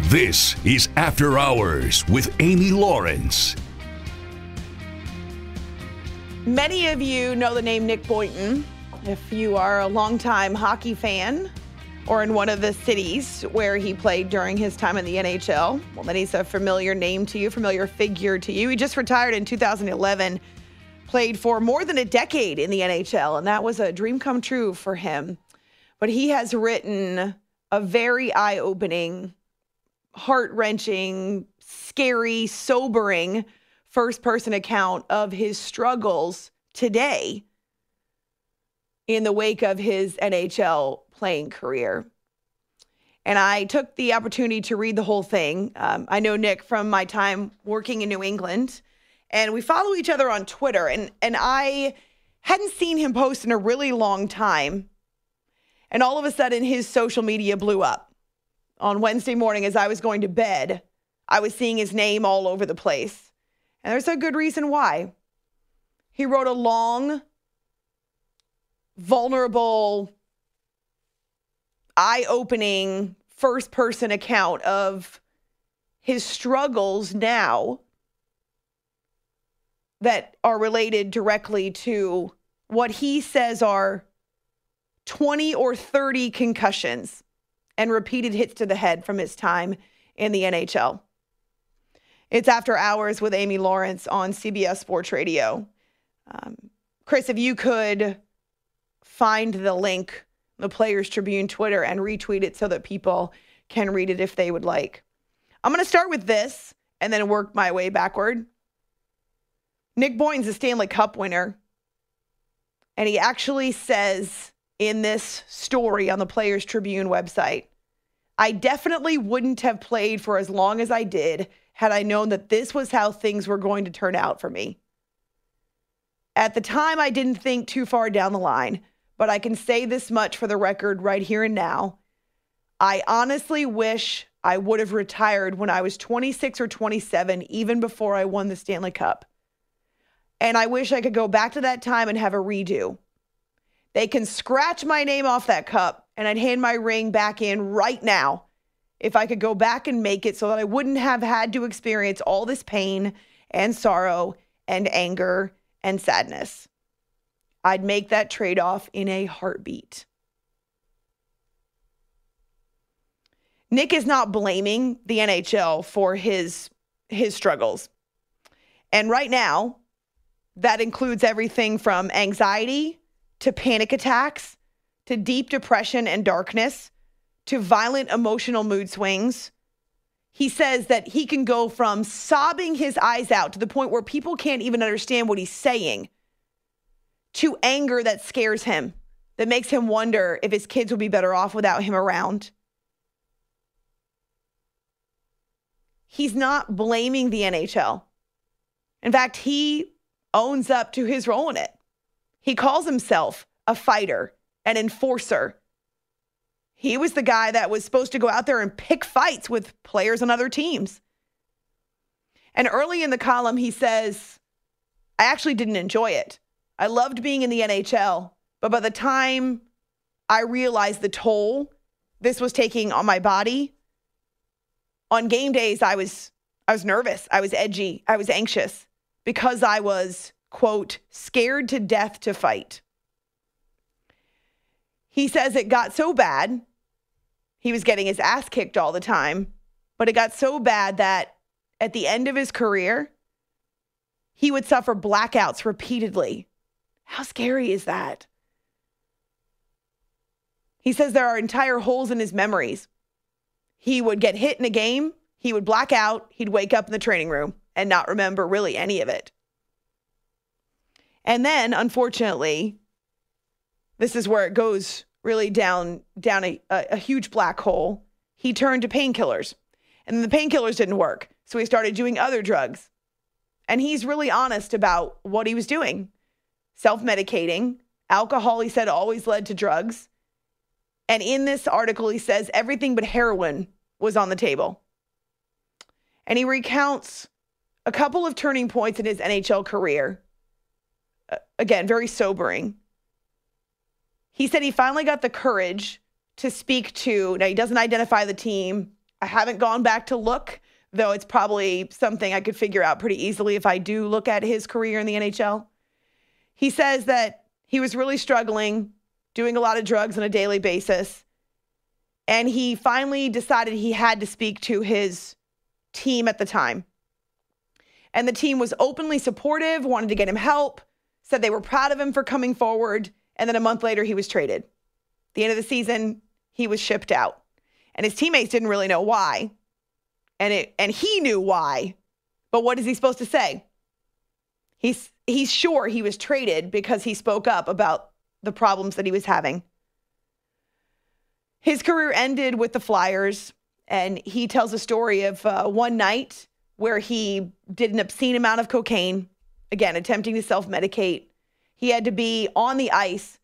This is After Hours with Amy Lawrence. Many of you know the name Nick Boynton. If you are a longtime hockey fan or in one of the cities where he played during his time in the NHL, well, then he's a familiar name to you, familiar figure to you. He just retired in 2011, played for more than a decade in the NHL, and that was a dream come true for him. But he has written a very eye-opening, heart-wrenching, scary, sobering first-person account of his struggles today in the wake of his NHL playing career. And I took the opportunity to read the whole thing. I know Nick from my time working in New England, and we follow each other on Twitter. And I hadn't seen him post in a really long time. And all of a sudden, his social media blew up. On Wednesday morning, as I was going to bed, I was seeing his name all over the place. And there's a good reason why. He wrote a long, vulnerable, eye-opening first-person account of his struggles now that are related directly to what he says are 20 or 30 concussions and repeated hits to the head from his time in the NHL. It's After Hours with Amy Lawrence on CBS Sports Radio. Chris, if you could find the link, the Players Tribune Twitter, and retweet it so that people can read it if they would like. I'm going to start with this and then work my way backward. Nick Boynton's a Stanley Cup winner, and he actually says in this story on the Players Tribune website, I definitely wouldn't have played for as long as I did had I known that this was how things were going to turn out for me. At the time, I didn't think too far down the line, but I can say this much for the record right here and now. I honestly wish I would have retired when I was 26 or 27, even before I won the Stanley Cup. And I wish I could go back to that time and have a redo. They can scratch my name off that cup, and I'd hand my ring back in right now if I could go back and make it so that I wouldn't have had to experience all this pain and sorrow and anger and sadness. I'd make that trade-off in a heartbeat. Nick is not blaming the NHL for his struggles. And right now, that includes everything from anxiety to panic attacks, to deep depression and darkness, to violent emotional mood swings. He says that he can go from sobbing his eyes out to the point where people can't even understand what he's saying, to anger that scares him, that makes him wonder if his kids would be better off without him around. He's not blaming the NHL. In fact, he owns up to his role in it. He calls himself a fighter, an enforcer. He was the guy that was supposed to go out there and pick fights with players on other teams. And early in the column, he says, I actually didn't enjoy it. I loved being in the NHL, but by the time I realized the toll this was taking on my body, on game days, I was nervous. I was edgy. I was anxious because I was, quote, scared to death to fight. He says it got so bad, he was getting his ass kicked all the time, but it got so bad that at the end of his career, he would suffer blackouts repeatedly. How scary is that? He says there are entire holes in his memories. He would get hit in a game, he would black out, he'd wake up in the training room and not remember really any of it. And then, unfortunately, this is where it goes really down a huge black hole. He turned to painkillers, and the painkillers didn't work. So he started doing other drugs. And he's really honest about what he was doing. Self-medicating. Alcohol, he said, always led to drugs. And in this article, he says everything but heroin was on the table. And he recounts a couple of turning points in his NHL career. Again, very sobering. He said he finally got the courage to speak to, now he doesn't identify the team I haven't gone back to look, though it's probably something I could figure out pretty easily if I do look at his career in the NHL. He says that he was really struggling, doing a lot of drugs on a daily basis, and he finally decided he had to speak to his team at the time. And the team was openly supportive, wanted to get him help, said they were proud of him for coming forward, and then a month later he was traded. At the end of the season, he was shipped out. And his teammates didn't really know why. And he knew why. But what is he supposed to say? He's sure he was traded because he spoke up about the problems that he was having. His career ended with the Flyers, and he tells a story of one night where he did an obscene amount of cocaine, again, attempting to self-medicate. He had to be on the ice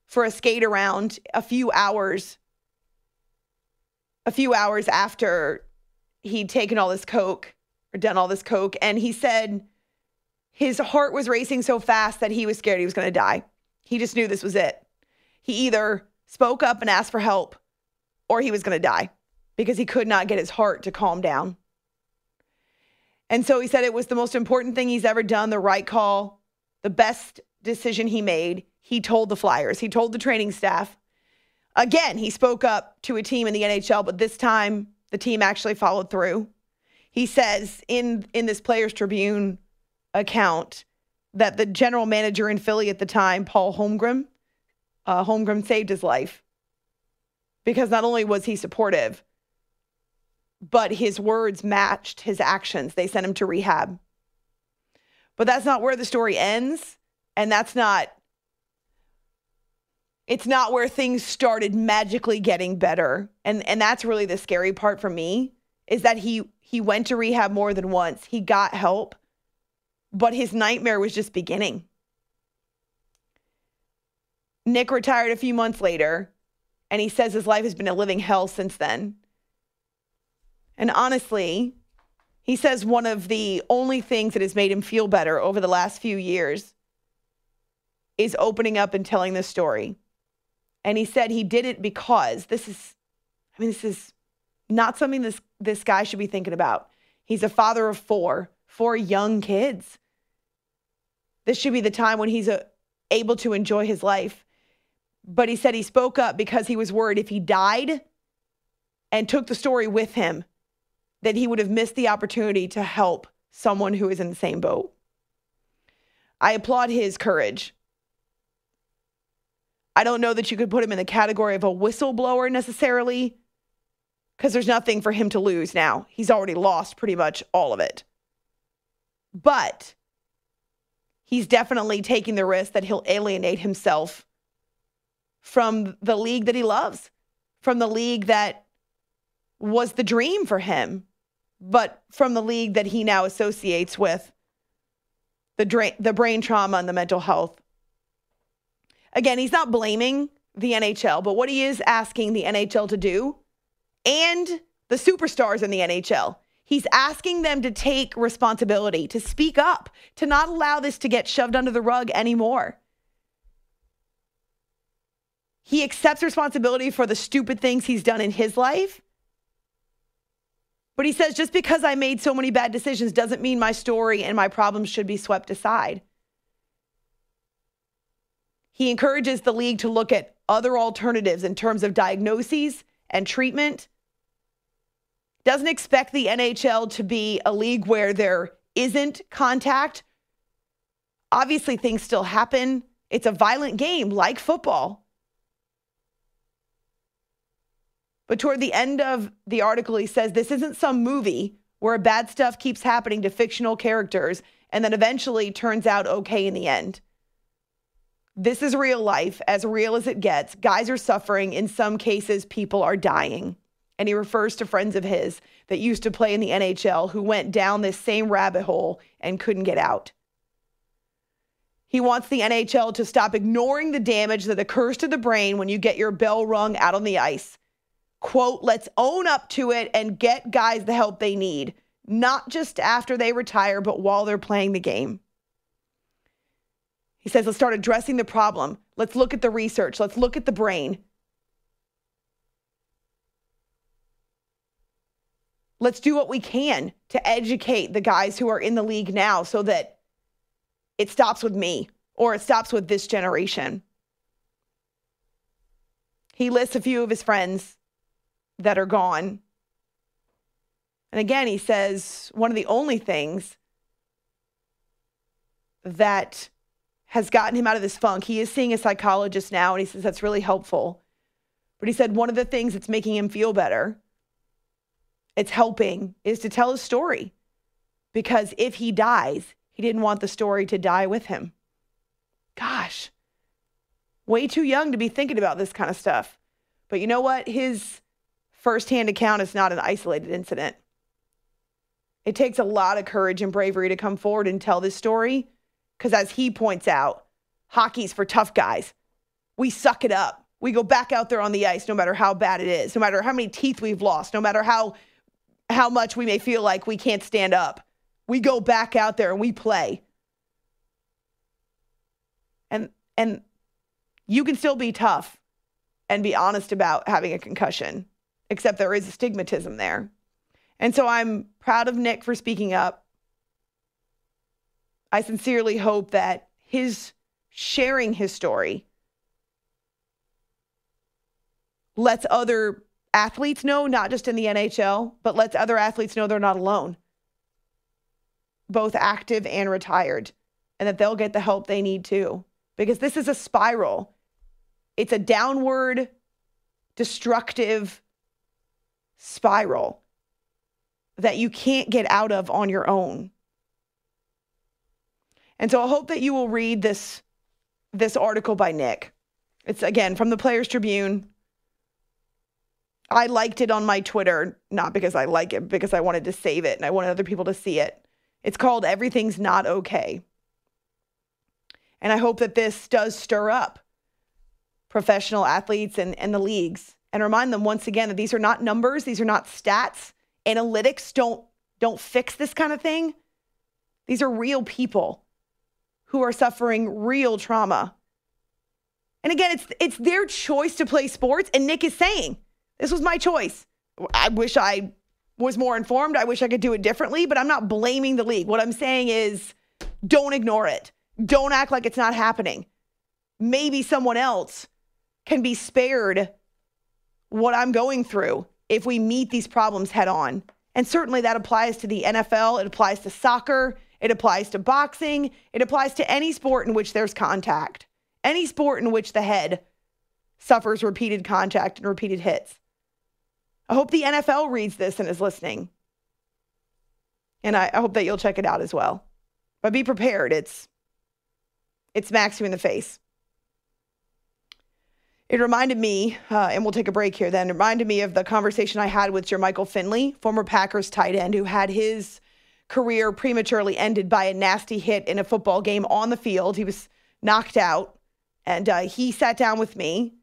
for a skate around a few hours after he'd taken all this coke or done all this coke. And he said his heart was racing so fast that he was scared he was going to die. He just knew this was it. He either spoke up and asked for help or he was going to die because he could not get his heart to calm down. And so he said it was the most important thing he's ever done, the right call, the best decision he made. He told the Flyers, he told the training staff. Again, he spoke up to a team in the NHL, but this time the team actually followed through. He says in this Players Tribune account that the general manager in Philly at the time, Paul Holmgren saved his life because not only was he supportive, but his words matched his actions. They sent him to rehab. But that's not where the story ends. And it's not where things started magically getting better. And that's really the scary part for me, is that he went to rehab more than once. He got help, but his nightmare was just beginning. Nick retired a few months later, and he says his life has been a living hell since then. And honestly, he says one of the only things that has made him feel better over the last few years is opening up and telling this story. And he said he did it because this is not something this guy should be thinking about. He's a father of four young kids. This should be the time when he's able to enjoy his life. But he said he spoke up because he was worried if he died and took the story with him, that he would have missed the opportunity to help someone who is in the same boat. I applaud his courage. I don't know that you could put him in the category of a whistleblower necessarily, because there's nothing for him to lose now. He's already lost pretty much all of it. But he's definitely taking the risk that he'll alienate himself from the league that he loves, from the league that was the dream for him, but from the league that he now associates with the brain trauma and the mental health. Again, he's not blaming the NHL, but what he is asking the NHL to do, and the superstars in the NHL, he's asking them to take responsibility, to speak up, to not allow this to get shoved under the rug anymore. He accepts responsibility for the stupid things he's done in his life. But he says, just because I made so many bad decisions doesn't mean my story and my problems should be swept aside. He encourages the league to look at other alternatives in terms of diagnoses and treatment. Doesn't expect the NHL to be a league where there isn't contact. Obviously, things still happen. It's a violent game like football. But toward the end of the article, he says this isn't some movie where bad stuff keeps happening to fictional characters and then eventually turns out okay in the end. This is real life, as real as it gets. Guys are suffering. In some cases, people are dying. And he refers to friends of his that used to play in the NHL who went down this same rabbit hole and couldn't get out. He wants the NHL to stop ignoring the damage that occurs to the brain when you get your bell rung out on the ice. Quote, let's own up to it and get guys the help they need, not just after they retire, but while they're playing the game. He says, let's start addressing the problem. Let's look at the research. Let's look at the brain. let's do what we can to educate the guys who are in the league now so that it stops with me or it stops with this generation. He lists a few of his friends that are gone. And again, he says one of the only things that has gotten him out of this funk, he is seeing a psychologist now, and he says that's really helpful. But he said one of the things that's making him feel better, it's helping, is to tell his story. Because if he dies, he didn't want the story to die with him. Gosh, way too young to be thinking about this kind of stuff. But you know what? His firsthand account is not an isolated incident. It takes a lot of courage and bravery to come forward and tell this story. Because as he points out, hockey's for tough guys. We suck it up. We go back out there on the ice no matter how bad it is, no matter how many teeth we've lost, no matter how much we may feel like we can't stand up. We go back out there and we play. And you can still be tough and be honest about having a concussion, except there is a stigmatism there. And so I'm proud of Nick for speaking up. I sincerely hope that his sharing his story lets other athletes know, not just in the NHL, but lets other athletes know they're not alone, both active and retired, and that they'll get the help they need too. Because this is a spiral. It's a downward, destructive spiral that you can't get out of on your own. And so I hope that you will read this article by Nick. It's, again, from the Players Tribune. I liked it on my Twitter, not because I like it, because I wanted to save it and I wanted other people to see it. It's called Everything's Not Okay. And I hope that this does stir up professional athletes and the leagues and remind them once again that these are not numbers. These are not stats. Analytics don't fix this kind of thing. These are real people who are suffering real trauma. And again, it's their choice to play sports. And Nick is saying, this was my choice. I wish I was more informed. I wish I could do it differently, but I'm not blaming the league. What I'm saying is don't ignore it. Don't act like it's not happening. Maybe someone else can be spared what I'm going through if we meet these problems head on. And certainly that applies to the NFL. It applies to soccer. It applies to boxing. It applies to any sport in which there's contact. Any sport in which the head suffers repeated contact and repeated hits. I hope the NFL reads this and is listening. And I hope that you'll check it out as well. But be prepared. It smacks you in the face. It reminded me, and we'll take a break here then, it reminded me of the conversation I had with Jermichael Finley, former Packers tight end, who had his career prematurely ended by a nasty hit in a football game on the field. He was knocked out, and he sat down with me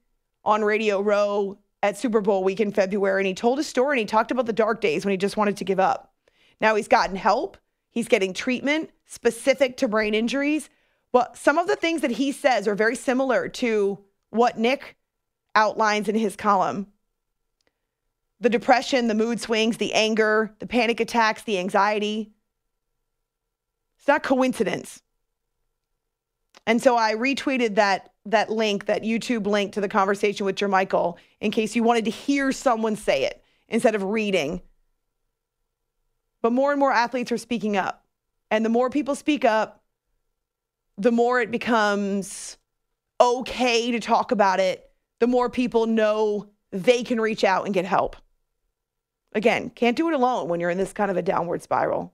on Radio Row at Super Bowl week in February, and he told his story, and he talked about the dark days when he just wanted to give up. Now he's gotten help. He's getting treatment specific to brain injuries. Well, some of the things that he says are very similar to what Nick outlines in his column. The depression, the mood swings, the anger, the panic attacks, the anxiety. It's not coincidence. And so I retweeted that link, that YouTube link to the conversation with Jermichael, in case you wanted to hear someone say it instead of reading. But more and more athletes are speaking up. And the more people speak up, the more it becomes okay to talk about it, the more people know they can reach out and get help. Again, can't do it alone when you're in this kind of a downward spiral.